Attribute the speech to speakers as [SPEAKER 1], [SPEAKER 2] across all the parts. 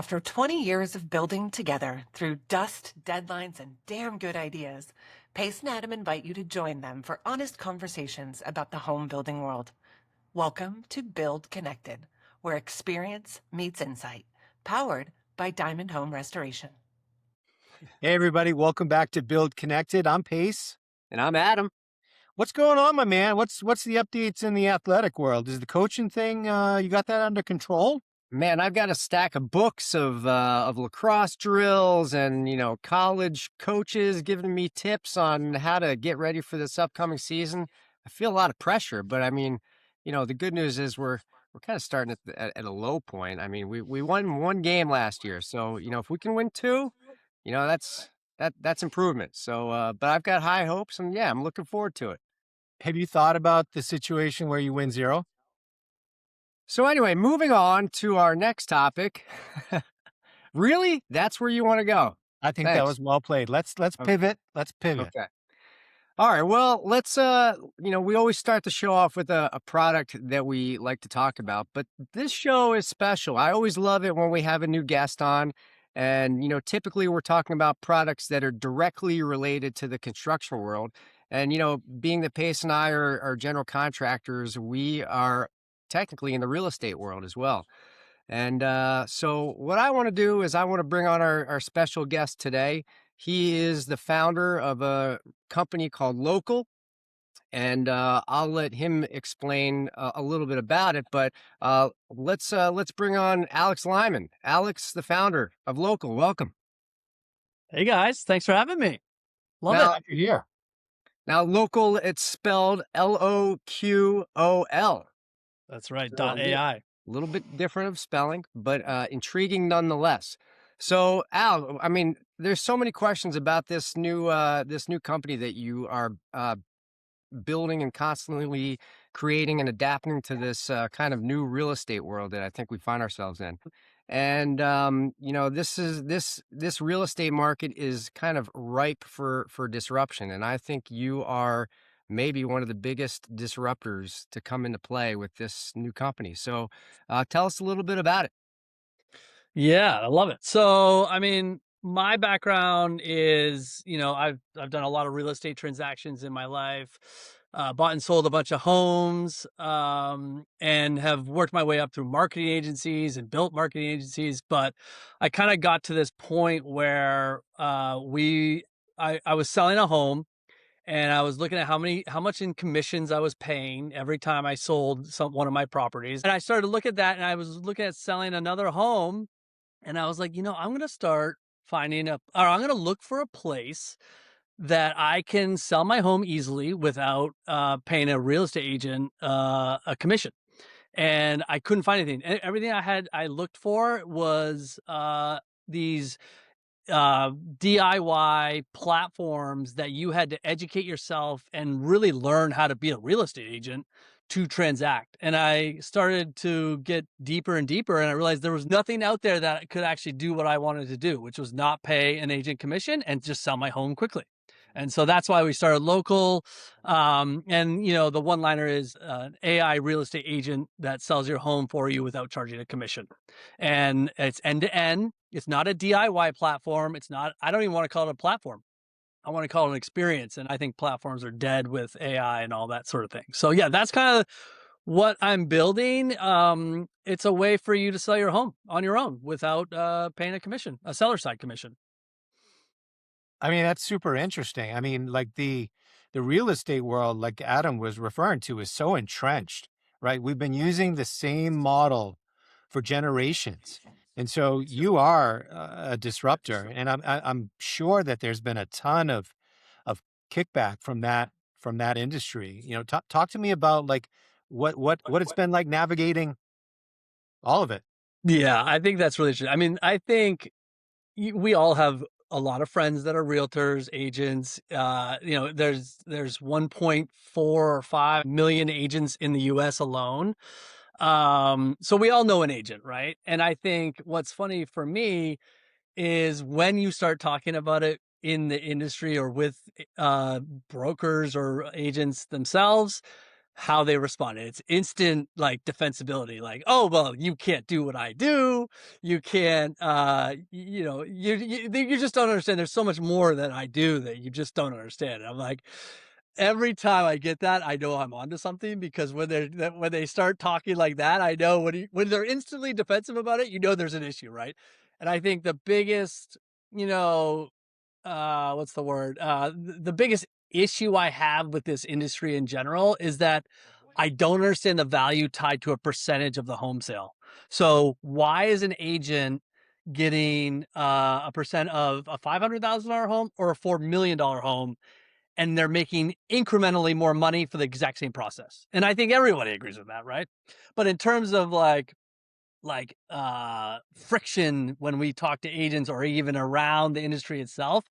[SPEAKER 1] After 20 years of building together through dust, deadlines, and damn good ideas, Pace and Adam invite you to join them for honest conversations about the home building world. Welcome to Build Connected, where experience meets insight, powered by Diamond Home Restoration.
[SPEAKER 2] Hey, everybody. Welcome back to Build Connected. I'm Pace.
[SPEAKER 3] And I'm Adam.
[SPEAKER 2] What's going on, my man? What's the updates in the athletic world? Is the coaching thing, you got that under control?
[SPEAKER 3] Man, I've got a stack of books of lacrosse drills and, college coaches giving me tips on how to get ready for this upcoming season. I feel a lot of pressure, but I mean, the good news is we're kind of starting at a low point. I mean, we won one game last year, so if we can win two, that's improvement. So, but I've got high hopes, and yeah, I'm looking forward to it.
[SPEAKER 2] Have you thought about the situation where you win 0?
[SPEAKER 3] So anyway, moving on to our next topic. Really? That's where you want to go?
[SPEAKER 2] I think that
[SPEAKER 3] Thanks.
[SPEAKER 2] was well played. Let's pivot. Let's pivot.
[SPEAKER 3] Okay. All right. Well, let's, we always start the show off with a product that we like to talk about, but this show is special. I always love it when we have a new guest on. And, typically we're talking about products that are directly related to the construction world. And, being that Pace and I are general contractors, we are technically in the real estate world as well. And so what I want to do is I want to bring on our special guest today. He is the founder of a company called Loqol, and I'll let him explain a little bit about it. But let's bring on Alex Lyman. Alex, the founder of Loqol. Welcome.
[SPEAKER 4] Hey guys, thanks for having me. Love
[SPEAKER 3] Now-
[SPEAKER 4] it.
[SPEAKER 2] You're here.
[SPEAKER 3] Now, Loqol, it's spelled Loqol.
[SPEAKER 4] That's right.
[SPEAKER 3] Yeah.
[SPEAKER 4] .ai.
[SPEAKER 3] A little bit different of spelling, but intriguing nonetheless. So, Al, I mean, there's so many questions about this new company that you are building and constantly creating and adapting to this kind of new real estate world that I think we find ourselves in. And this real estate market is kind of ripe for disruption, and I think you are maybe one of the biggest disruptors to come into play with this new company. So tell us a little bit about it.
[SPEAKER 4] Yeah, I love it. So, I mean, my background is, I've done a lot of real estate transactions in my life, bought and sold a bunch of homes, and have worked my way up through marketing agencies and built marketing agencies. But I kind of got to this point where I was selling a home. And I was looking at how much in commissions I was paying every time I sold one of my properties. And I started to look at that, and I was looking at selling another home. And I was like, I'm going to start I'm going to look for a place that I can sell my home easily without paying a real estate agent a commission. And I couldn't find anything. Everything I looked for was these DIY platforms that you had to educate yourself and really learn how to be a real estate agent to transact. And I started to get deeper and deeper, and I realized there was nothing out there that could actually do what I wanted to do, which was not pay an agent commission and just sell my home quickly. And so that's why we started Loqol. And the one-liner is an AI real estate agent that sells your home for you without charging a commission. And it's end-to-end. It's not a DIY platform. I don't even want to call it a platform. I want to call it an experience. And I think platforms are dead with AI and all that sort of thing. So yeah, that's kind of what I'm building. It's a way for you to sell your home on your own without paying a commission, a seller side commission.
[SPEAKER 2] I mean, that's super interesting. I mean, like the real estate world, like Adam was referring to, is so entrenched, right? We've been using the same model for generations. And so you are a disruptor, and I'm sure that there's been a ton of kickback from that industry. Talk to me about like what it's been like navigating all of it.
[SPEAKER 4] Yeah, I think that's really true. I mean, I think we all have a lot of friends that are realtors, agents. There's 1.4 or 5 million agents in the US alone. So we all know an agent, right? And I think what's funny for me is when you start talking about it in the industry or with brokers or agents themselves, how they responded. It's instant like defensibility, like, oh well, you can't do what I do, you can't you just don't understand. There's so much more that I do that you just don't understand. And I'm like, every time I get that, I know I'm onto something, because when they start talking like that, I know when they're instantly defensive about it, you know there's an issue, right? And I think the biggest, you know, what's the word? The biggest issue I have with this industry in general is that I don't understand the value tied to a percentage of the home sale. So why is an agent getting a percent of a $500,000 home or a $4 million home, and they're making incrementally more money for the exact same process? And I think everybody agrees with that, right? But in terms of friction when we talk to agents or even around the industry itself,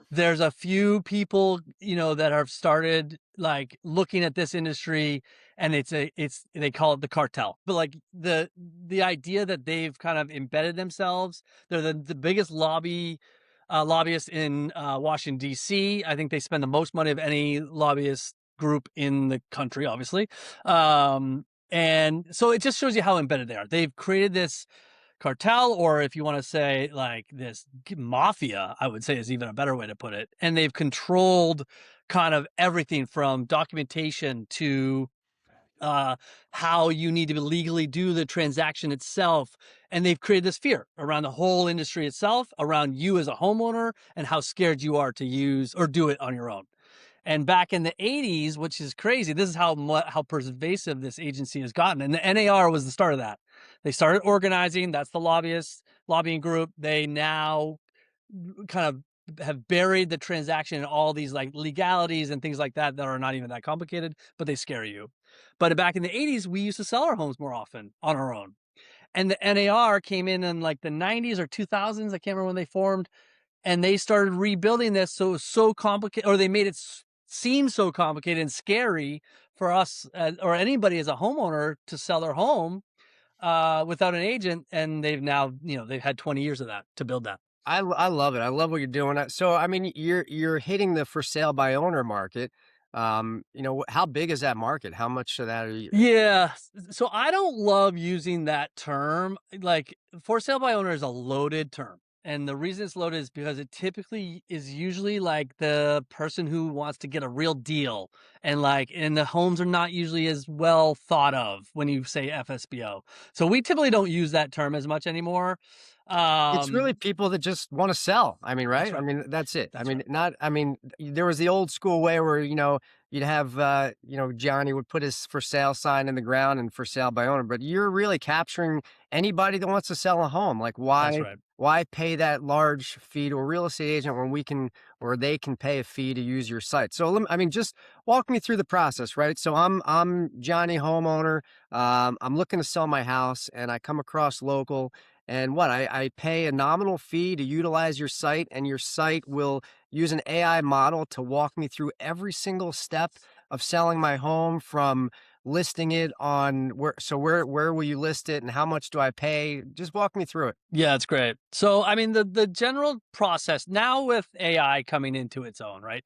[SPEAKER 4] there's a few people, you know, that have started like looking at this industry, and they call it the cartel. But like the idea that they've kind of embedded themselves, they're the biggest lobbyist in Washington D.C. I think they spend the most money of any lobbyist group in the country, obviously. And so it just shows you how embedded they are. They've created this cartel, or if you want to say like this mafia, I would say is even a better way to put it. And they've controlled kind of everything from documentation to how you need to legally do the transaction itself. And they've created this fear around the whole industry itself, around you as a homeowner, and how scared you are to use or do it on your own. And back in the 80s, which is crazy, this is how pervasive this agency has gotten. And the NAR was the start of that. They started organizing. That's the lobbying group. They now kind of have buried the transaction in all these like legalities and things like that are not even that complicated, but they scare you. But back in the 80s, we used to sell our homes more often on our own. And the NAR came in like the 90s or 2000s. I can't remember when they formed. And they started rebuilding this. So it was so complicated, or they made it seem so complicated and scary for us or anybody as a homeowner to sell their home without an agent. And they've now, you know, they've had 20 years of that to build that.
[SPEAKER 3] I love it. I love what you're doing. So, I mean, you're hitting the for sale by owner market. You know, how big is that market? How much of that are you?
[SPEAKER 4] Yeah. So I don't love using that term. Like, for sale by owner is a loaded term. And the reason it's loaded is because it typically is usually like the person who wants to get a real deal. And the homes are not usually as well thought of when you say FSBO. So we typically don't use that term as much anymore.
[SPEAKER 3] It's really people that just want to sell. I mean,
[SPEAKER 4] That's
[SPEAKER 3] right? I
[SPEAKER 4] right.
[SPEAKER 3] mean, that's it. I
[SPEAKER 4] That's
[SPEAKER 3] mean,
[SPEAKER 4] right.
[SPEAKER 3] not, I mean, there was the old school way where, you know, you'd have, Johnny would put his for sale sign in the ground and for sale by owner, but you're really capturing anybody that wants to sell a home. Like,
[SPEAKER 4] That's right.
[SPEAKER 3] why pay that large fee to a real estate agent when we can, or they can pay a fee to use your site? So, I mean, just walk me through the process, right? So I'm Johnny homeowner. I'm looking to sell my house and I come across Loqol. And I pay a nominal fee to utilize your site, and your site will use an AI model to walk me through every single step of selling my home, from listing it on where will you list it and how much do I pay? Just walk me through it.
[SPEAKER 4] Yeah, it's great. So, I mean, the general process now with AI coming into its own, right?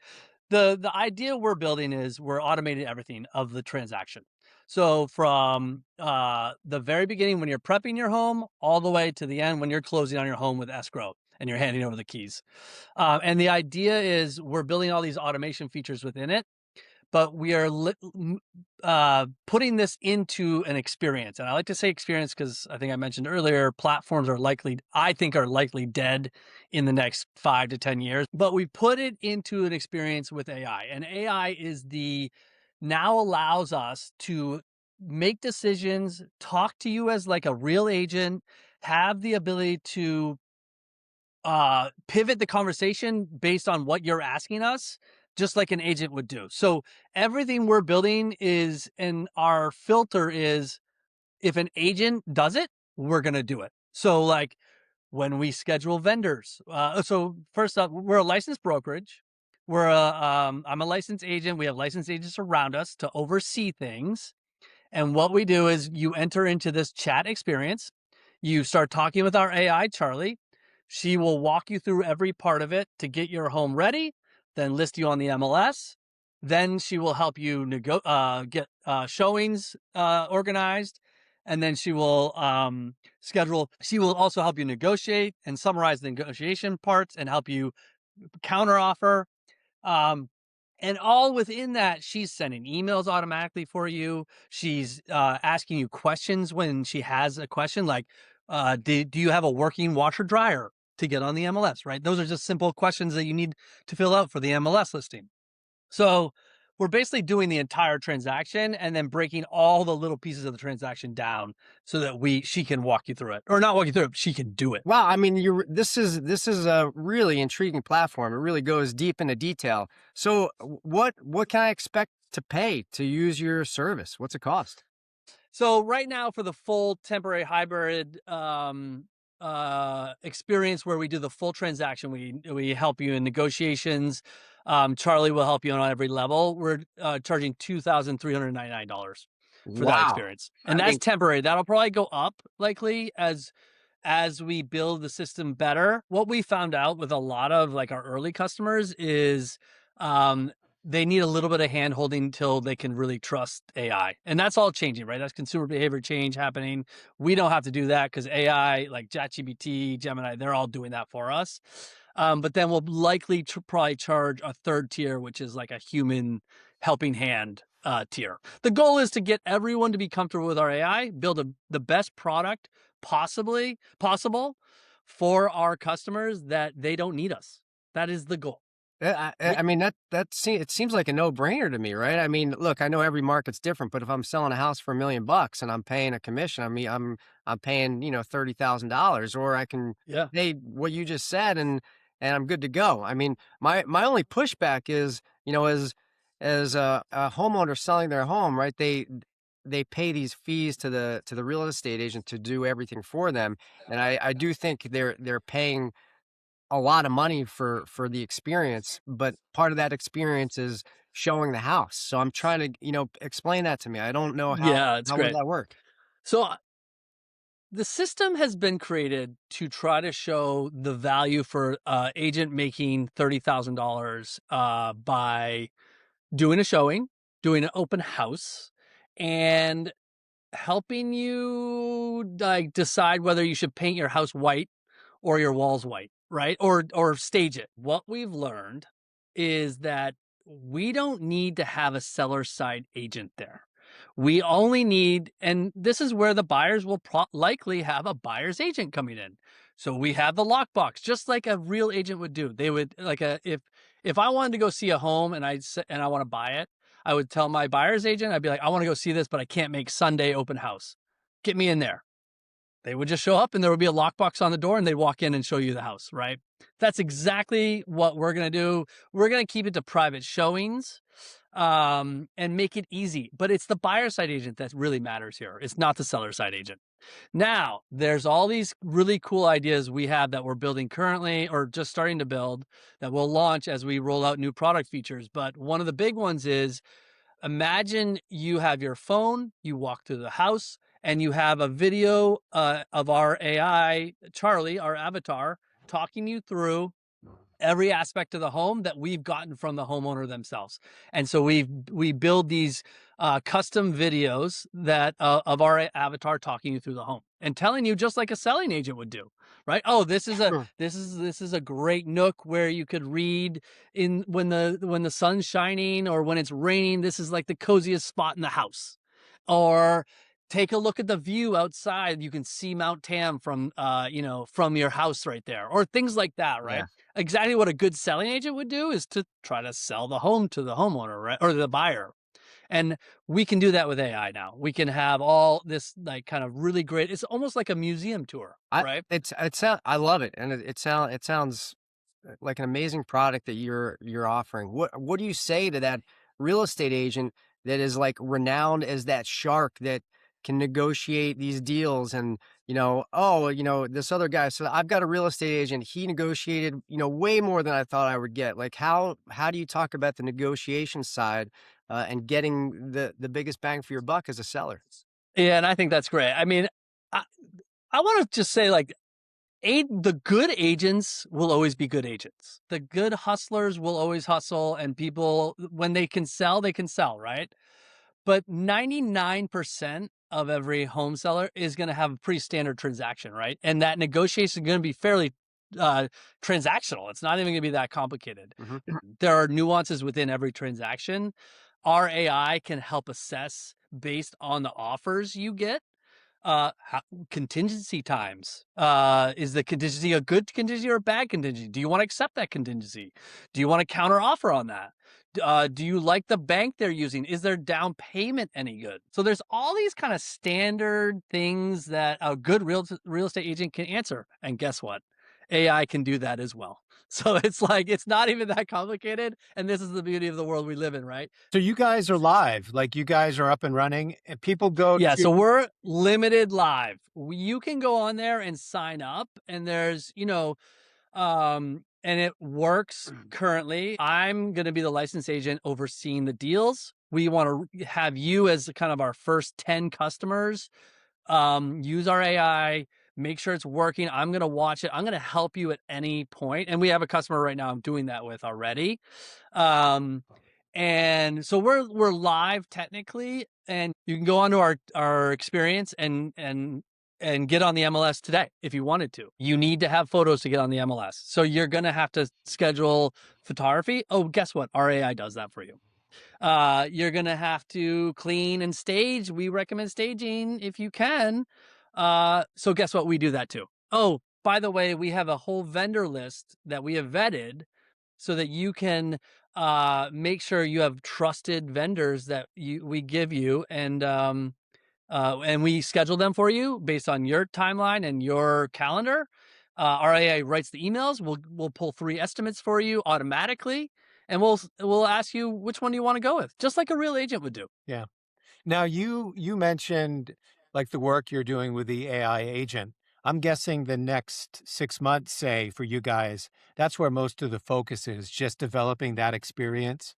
[SPEAKER 4] The idea we're building is we're automating everything of the transaction. So from the very beginning when you're prepping your home, all the way to the end when you're closing on your home with escrow and you're handing over the keys. And the idea is we're building all these automation features within it, but we are putting this into an experience. And I like to say experience because I think I mentioned earlier, platforms are likely dead in the next 5 to 10 years. But we put it into an experience with AI. And AI now allows us to make decisions, talk to you as like a real agent, have the ability to pivot the conversation based on what you're asking us, just like an agent would do. So everything we're building is, and our filter is, if an agent does it, we're going to do it. So like when we schedule vendors, so first up, we're a licensed brokerage. I'm a licensed agent. We have licensed agents around us to oversee things. And what we do is you enter into this chat experience. You start talking with our AI, Charlie. She will walk you through every part of it to get your home ready, then list you on the MLS. Then she will help you get showings organized, and then she will schedule. She will also help you negotiate and summarize the negotiation parts and help you counter offer. Um, and all within that, she's sending emails automatically for you. She's asking you questions when she has a question, like, do you have a working washer dryer to get on the MLS? Right? Those are just simple questions that you need to fill out for the MLS listing. So we're basically doing the entire transaction and then breaking all the little pieces of the transaction down so that she can walk you through it, or not walk you through it, she can do it.
[SPEAKER 3] Wow, I mean, this is a really intriguing platform. It really goes deep into detail. So, what can I expect to pay to use your service? What's it cost?
[SPEAKER 4] So right now for the full temporary hybrid experience where we do the full transaction, we help you in negotiations. Charlie will help you on every level. We're charging $2,399 for that
[SPEAKER 3] Wow,
[SPEAKER 4] experience,
[SPEAKER 3] I
[SPEAKER 4] and that's
[SPEAKER 3] mean,
[SPEAKER 4] temporary. That'll probably go up likely as we build the system better. What we found out with a lot of like our early customers is um, they need a little bit of hand holding till they can really trust AI. And that's all changing, right? That's consumer behavior change happening. We don't have to do that because AI, like ChatGPT, Gemini, they're all doing that for us. But then we'll likely probably charge a third tier, which is like a human helping hand tier. The goal is to get everyone to be comfortable with our AI, build the best product possible for our customers that they don't need us. That is the goal.
[SPEAKER 3] I mean it seems like a no brainer to me, right? I mean, look, I know every market's different, but if I'm selling a house for $1 million and I'm paying a commission, I mean, I'm paying $30,000, or I can
[SPEAKER 4] Yeah.
[SPEAKER 3] pay what you just said, and I'm good to go. I mean, my only pushback is, as a homeowner selling their home, right? They pay these fees to the real estate agent to do everything for them, and I do think they're paying a lot of money for the experience, but part of that experience is showing the house. So I'm trying to, explain that to me. I don't know
[SPEAKER 4] Yeah, it's
[SPEAKER 3] how would
[SPEAKER 4] great.
[SPEAKER 3] that work?
[SPEAKER 4] So the system has been created to try to show the value for agent making $30,000 by doing a showing, doing an open house, and helping you like decide whether you should paint your house white or your walls white, right? Or stage it. What we've learned is that we don't need to have a seller side agent there. We only need, and this is where the buyers will likely have a buyer's agent coming in. So we have the lockbox, just like a real agent would do. They would like if I wanted to go see a home and I want to buy it, I would tell my buyer's agent, I'd be like, I want to go see this, but I can't make Sunday open house. Get me in there. They would just show up and there would be a lockbox on the door and they'd walk in and show you the house, right? That's exactly what we're going to do. We're going to keep it to private showings and make it easy. But it's the buyer side agent that really matters here. It's not the seller side agent. Now, there's all these really cool ideas we have that we're building currently or just starting to build that we'll launch as we roll out new product features. But one of the big ones is imagine you have your phone, you walk through the house, and you have a video of our AI, Charlie, our avatar, talking you through every aspect of the home that we've gotten from the homeowner themselves. And so we build these custom videos that of our avatar talking you through the home and telling you just like a selling agent would do, right? Oh, this is
[SPEAKER 3] Sure.
[SPEAKER 4] a great nook where you could read in when the sun's shining or when it's raining. This is like the coziest spot in the house. Or take a look at the view outside. You can see Mount Tam from from your house right there, or things like that, right?
[SPEAKER 3] Yeah.
[SPEAKER 4] Exactly what a good selling agent would do is to try to sell the home to the homeowner, right? Or the buyer. And we can do that with AI now. We can have all this like kind of really great. It's almost like a museum tour,
[SPEAKER 3] I
[SPEAKER 4] right?
[SPEAKER 3] I love it, and it sounds like an amazing product that you're offering. What do you say to that real estate agent that is like renowned as that shark that can negotiate these deals, and oh, this other guy, so I've got a real estate agent, he negotiated, way more than I thought I would get. Like how do you talk about the negotiation side and getting the biggest bang for your buck as a seller?
[SPEAKER 4] Yeah, and I think that's great. I mean, I, I want to just say like the good agents will always be good agents. The good hustlers will always hustle, and people, when they can sell, right? But 99% of every home seller is going to have a pretty standard transaction, right? And that negotiation is going to be fairly transactional. It's not even going to be that complicated. There are nuances within every transaction. Our AI can help assess based on the offers you get. Contingency times. Is the contingency a good contingency or a bad contingency? Do you want to accept that contingency? Do you want to counter offer on that? Do you like the bank they're using? Is their down payment any good? So there's all these kind of standard things that a good real estate agent can answer. And guess what? AI can do that as well. So it's like, it's not even that complicated. And this is the beauty of the world we live in, right?
[SPEAKER 2] So you guys are live, like you guys are up and running, and people go
[SPEAKER 4] Yeah,
[SPEAKER 2] to...
[SPEAKER 4] so we're limited live. You can go on there and sign up, and there's, and it works currently. I'm going to be the licensed agent overseeing the deals. We want to have you as kind of our first 10 customers. Use our AI, make sure it's working. I'm going to watch it. I'm going to help you at any point. And we have a customer right now I'm doing that with already. And so we're live technically, and you can go onto our experience and get on the MLS today if you wanted to. You need to have photos to get on the MLS. So you're going to have to schedule photography. Oh, guess what? Our AI does that for you. You're going to have to clean and stage. We recommend staging if you can. So guess what? We do that too. Oh, by the way, we have a whole vendor list that we have vetted so that you can make sure you have trusted vendors that we give you, and we schedule them for you based on your timeline and your calendar. Our AI writes the emails. We'll pull 3 estimates for you automatically, and we'll ask you which one do you want to go with, just like a real agent would do.
[SPEAKER 2] Yeah. Now you mentioned like the work you're doing with the AI agent. I'm guessing the next 6 months, say, for you guys, that's where most of the focus is, just developing that experience.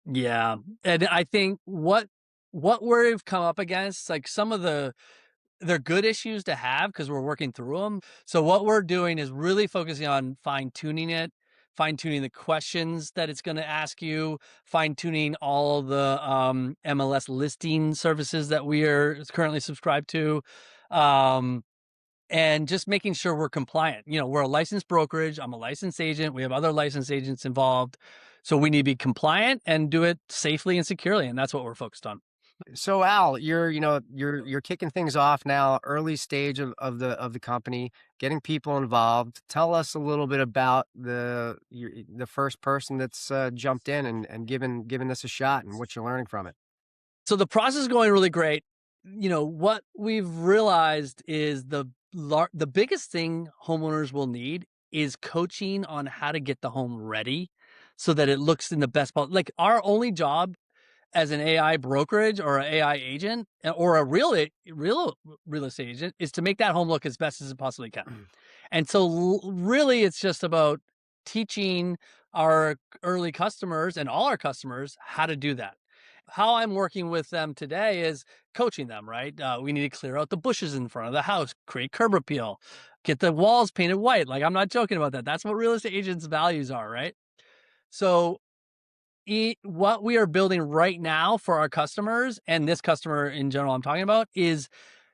[SPEAKER 4] Yeah, and I think what we've come up against, like some of they're good issues to have because we're working through them. So what we're doing is really focusing on fine-tuning it, fine-tuning the questions that it's going to ask you, fine-tuning all the MLS listing services that we are currently subscribed to, and just making sure we're compliant. We're a licensed brokerage. I'm a licensed agent. We have other licensed agents involved. So we need to be compliant and do it safely and securely. And that's what we're focused on.
[SPEAKER 3] So Al, you're kicking things off now, early stage of the company, getting people involved. Tell us a little bit about the first person that's jumped in and given this a shot and what you're learning from it.
[SPEAKER 4] So the process is going really great. What we've realized is the biggest thing homeowners will need is coaching on how to get the home ready so that it looks in the best possible. Like our only job as an AI brokerage or an AI agent or a real estate agent is to make that home look as best as it possibly can. And so really it's just about teaching our early customers and all our customers how to do that. How I'm working with them today is coaching them, right? We need to clear out the bushes in front of the house, create curb appeal, get the walls painted white. Like, I'm not joking about that. That's what real estate agents' values are, right? So what we are building right now for our customers, and this customer in general I'm talking about, is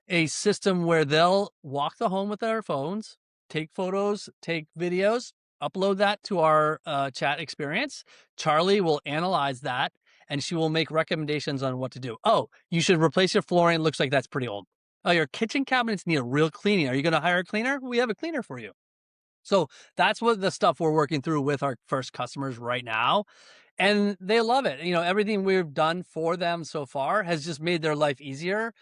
[SPEAKER 4] a system where they'll walk the home with their phones, take photos, take videos, upload that to our chat experience. Charlie will analyze that, and she will make recommendations on what to do. Oh, you should replace your flooring. It looks like that's pretty old. Oh, your kitchen cabinets need a real cleaning. Are you going to hire a cleaner? We have a cleaner for you. So that's what the stuff we're working through with our first customers right now. And they love it. Everything we've done for them so far has just made their life easier.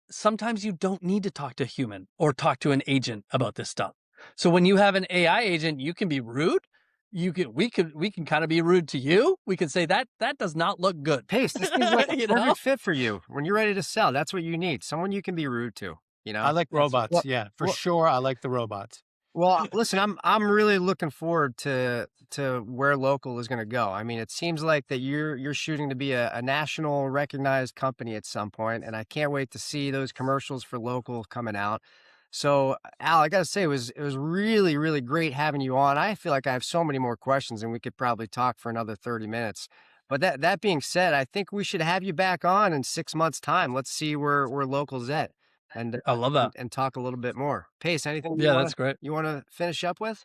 [SPEAKER 4] Sometimes you don't need to talk to a human or talk to an agent about this stuff. So when you have an AI agent, you can be rude. We can kind of be rude to you. We can say that does not look good.
[SPEAKER 3] Pace, this seems like a perfect fit for you. When you're ready to sell, that's what you need. Someone you can be rude to,
[SPEAKER 2] I like robots.
[SPEAKER 3] Well,
[SPEAKER 2] Yeah, for sure. I like the robots.
[SPEAKER 3] Well, listen, I'm really looking forward to where Loqol is going to go. I mean, it seems like that you're shooting to be a national recognized company at some point, and I can't wait to see those commercials for Loqol coming out. So, Al, I got to say, it was really, really great having you on. I feel like I have so many more questions, and we could probably talk for another 30 minutes. But that being said, I think we should have you back on in 6 months' time. Let's see where Local's at, and
[SPEAKER 4] I love that.
[SPEAKER 3] and talk a little bit more. Pace, anything
[SPEAKER 4] Yeah, that's great.
[SPEAKER 3] you want to finish up with?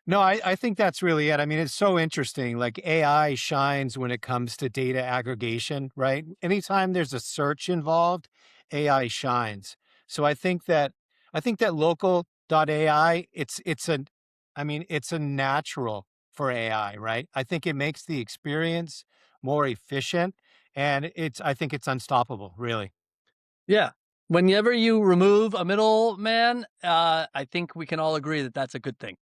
[SPEAKER 2] No, I think that's really it. I mean, it's so interesting. Like AI shines when it comes to data aggregation, right? Anytime there's a search involved, AI shines. So I think that local.ai, it's a natural for AI, right? I think it makes the experience more efficient and I think it's unstoppable, really.
[SPEAKER 4] Yeah. Whenever you remove a middleman, I think we can all agree that that's a good thing.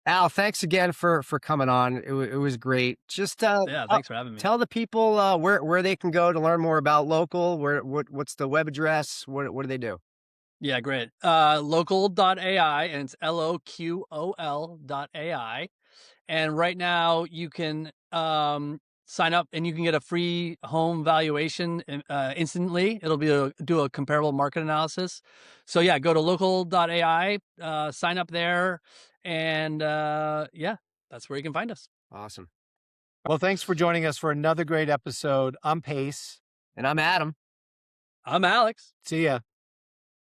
[SPEAKER 3] Al, thanks again for coming on. It was great. Just
[SPEAKER 4] Yeah, thanks for having me.
[SPEAKER 3] tell the people where they can go to learn more about Local. What's the web address? What do they do?
[SPEAKER 4] Yeah, great. Loqol.ai, and it's LOQOL.ai. And right now you can sign up and you can get a free home valuation instantly. It'll do a comparable market analysis. So yeah, go to Loqol.ai, sign up there, and yeah, that's where you can find us.
[SPEAKER 3] Awesome.
[SPEAKER 2] Well, thanks for joining us for another great episode. I'm Pace.
[SPEAKER 3] And I'm Adam.
[SPEAKER 4] I'm Alex.
[SPEAKER 2] See ya.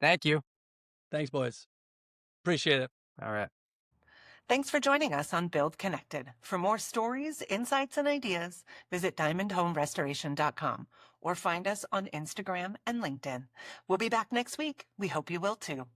[SPEAKER 3] Thank you.
[SPEAKER 4] Thanks, boys. Appreciate it.
[SPEAKER 3] All right.
[SPEAKER 1] Thanks for joining us on Build Connected. For more stories, insights, and ideas, visit diamondhomerestoration.com or find us on Instagram and LinkedIn. We'll be back next week. We hope you will too.